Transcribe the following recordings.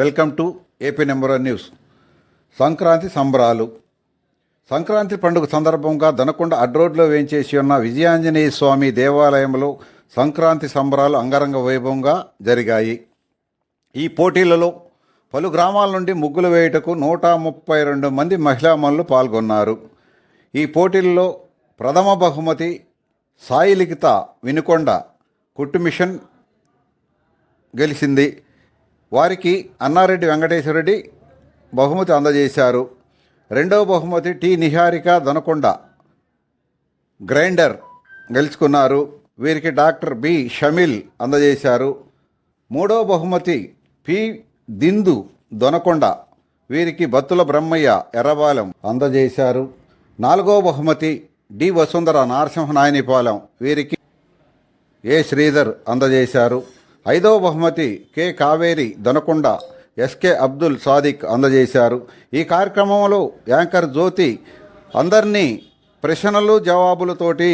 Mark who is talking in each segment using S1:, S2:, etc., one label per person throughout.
S1: Welcome to AP number one news. Sankranti సంబరాలు. సంక్రాంతి పండుగ సందర్భంగా దనకొండ అడ్రోడ్లో వేంచేసి ఉన్న విజయాంజనేయ స్వామి దేవాలయంలో సంక్రాంతి సంబరాలు అంగరంగ వైభవంగా జరిగాయి. ఈ పోటీలలో పలు గ్రామాల నుండి ముగ్గులు వేయుటకు 132 మంది మహిళామణులు పాల్గొన్నారు. ఈ పోటీల్లో ప్రథమ బహుమతి సాయి లిఖిత వినుకొండ కుట్టు మిషన్ గెలిచింది. వారికి అన్నారెడ్డి వెంకటేశ్వరరెడ్డి బహుమతి అందజేశారు. రెండవ బహుమతి టి నిహారిక దనకొండ గ్రైండర్ గెలుచుకున్నారు. వీరికి డాక్టర్ బి షమిల్ అందజేశారు. మూడవ బహుమతి పి దిందు దొనకొండ, వీరికి బత్తుల బ్రహ్మయ్య ఎర్రబాలెం అందజేశారు. నాలుగవ బహుమతి డి వసుంధర నారసింహనాయనిపాలెం, వీరికి ఏ శ్రీధర్ అందజేశారు. ఐదవ బహుమతి కె కావేరి దొనకొండ ఎస్కే అబ్దుల్ సాదిక్ అందజేశారు. ఈ కార్యక్రమంలో యాంకర్ జ్యోతి అందరినీ ప్రశ్నలు జవాబులతోటి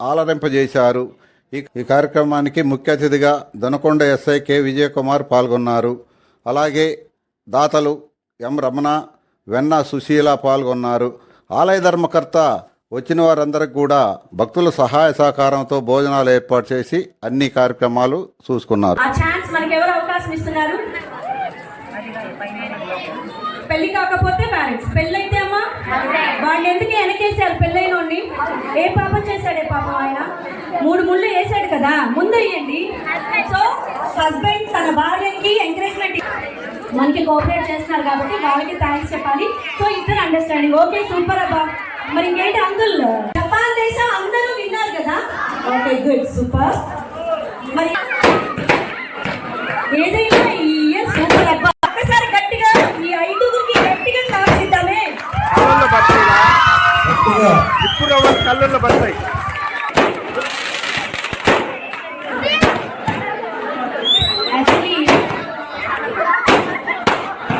S1: ఆలరింపజేశారు. ఈ కార్యక్రమానికి ముఖ్య అతిథిగా దొనకొండ ఎస్ఐ కె విజయకుమార్ పాల్గొన్నారు. అలాగే దాతలు ఎం రమణ, వెన్న సుశీల పాల్గొన్నారు. ఆలయ ధర్మకర్త వచ్చిన వారందరికి కూడా భక్తుల సహాయ సహకారంతో భోజనాలు ఏర్పాటు చేసి అన్ని కార్యక్రమాలు చూసుకున్నారు.
S2: పెళ్లి కాకపోతే మ్యారేజ్, పెళ్ళైతే అమ్మా వాళ్ళు ఎందుకు వెనకేసారు? పెళ్ళైనోడిని ఏ పాపం చేశాడే పాపం ఆయన? 3 ముళ్ళు వేసాడు కదా, ముందు వేయండి. సో హస్బెండ్ తన భార్యకి ఎంకరేజ్మెంట్ మనకి కోఆపరేట్ చేస్తున్నారు కాబట్టి వాళ్ళకి థ్యాంక్స్ చెప్పాలి. సో ఇద్దరు అండర్స్టాండింగ్. ఓకే, సూపర్ అబ్బా. మరి ఇంకేంటి అంకుల్, జపాన్ దేశం అందరూ విన్నారు కదా. Okay, good, super. మరి ఏదైనా ఈ ఇయర్ సూపర్ అబ్బా. ఒక్కసారి గట్టిగా ఈ 5గురికి గట్టిగా కాల్చిద్దామే.
S3: ఇప్పుడు కళ్ళల్లో పడతాయి.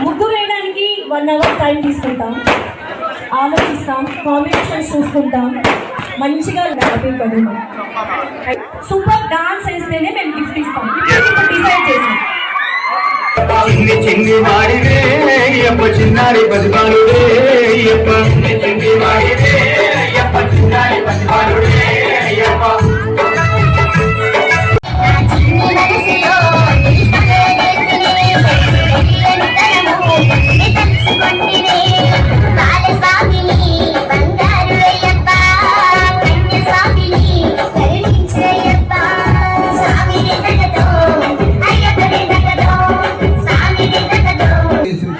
S2: ముగ్గు వేయడానికి 1 అవర్ టైం తీసుకుంటాం, ఆలోచిస్తాం, కాంబినేషన్స్ చూసుకుంటాం, మంచిగా పడున్నాం. సూపర్ డాన్స్ వేస్తేనే మేము గిఫ్ట్ ఇస్తాం. ఇప్పుడు డిసైడ్ చేసాం.
S4: చిన్ని చిన్ని వాడివే అప్ప చిన్నారి పసిబాలుడే అప్ప చిన్ని వాడివే అప్ప చిన్నారి పసిబాలుడే అప్ప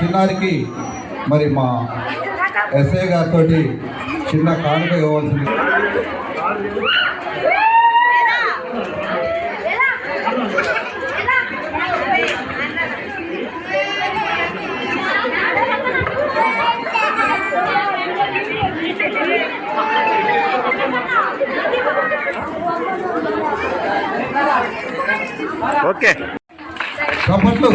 S1: చిన్నారికి మరి మా ఎస్ఐ గారితో చిన్న కానుక ఇవ్వాల్సింది.
S3: ఓకే,
S1: చప్పట్లు.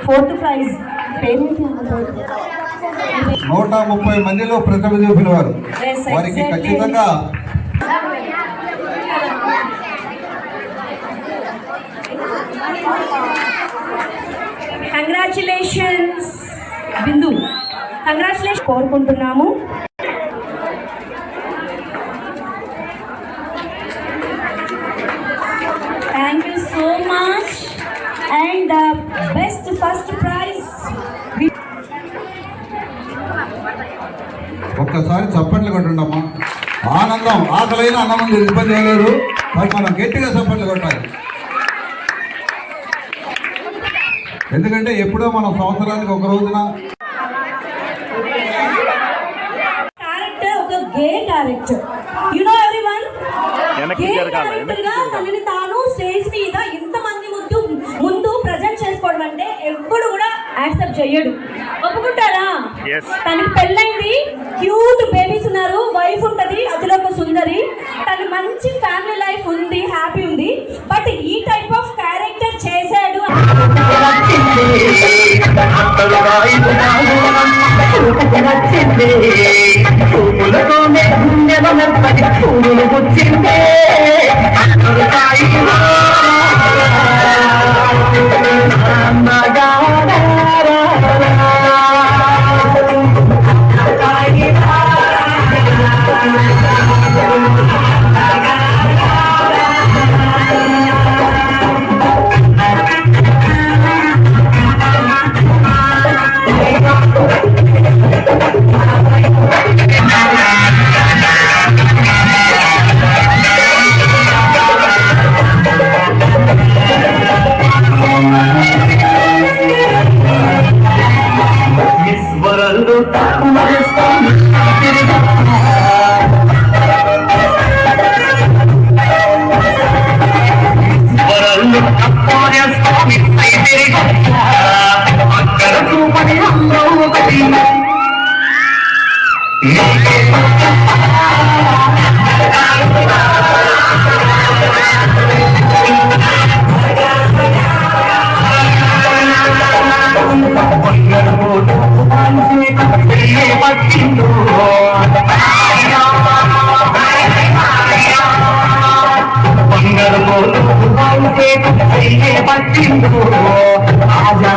S2: ఫోర్త్ ప్రైజ్
S1: 130 మందిలో ప్రతిభ చూపిన వారు, వారికి ఖచ్చితంగా
S2: కంగ్రాచులేషన్స్ బిందు, కంగ్రాచులేషన్ కోరుకుంటున్నాము. Thank you so much. And the best first prize.
S1: ఒక్కసారి చప్పట్లు కొట్టండమ్మా. ఆనందం, ఆకలైన అన్నం ముందు ఇబ్బంది చేయలేరు, మరి మనం గట్టిగా చప్పట్లు కొట్టాలి. ఎందుకంటే ఎప్పుడో మనం సంవత్సరానికి ఒక రోజున
S2: క్యారెక్టర్, ఒక gay character, you know everyone. Gay character గా తనని తాను స్టేజ్ మీద ఇంతమంది ముందు ప్రజెంట్ చేసుకోవడం అంటే ఎప్పుడు కూడా యాక్సెప్ట్ చేయడు. ఒప్పుకుంటారా? తనకి పెళ్ళైంది, క్యూట్ బేబీస్ ఉన్నారు, వైఫ్ ఉంటది, అందులో ఒక సుందరి, తను మంచి ఫ్యామిలీ లైఫ్ ఉంది, హ్యాపీ ఉంది. బట్ ఈ టైప్ ఆఫ్ క్యారెక్టర్ చేశాడు.
S4: పూలతోనే గుండెల నప్పటి పూలు గుచ్చింది ఉంటే దొరుకుతాయి ఈశ్వరుడు స్వామి అక్కడ చూపని అమరావతి పట్టిందో బంగారు పట్టిందో ఆజా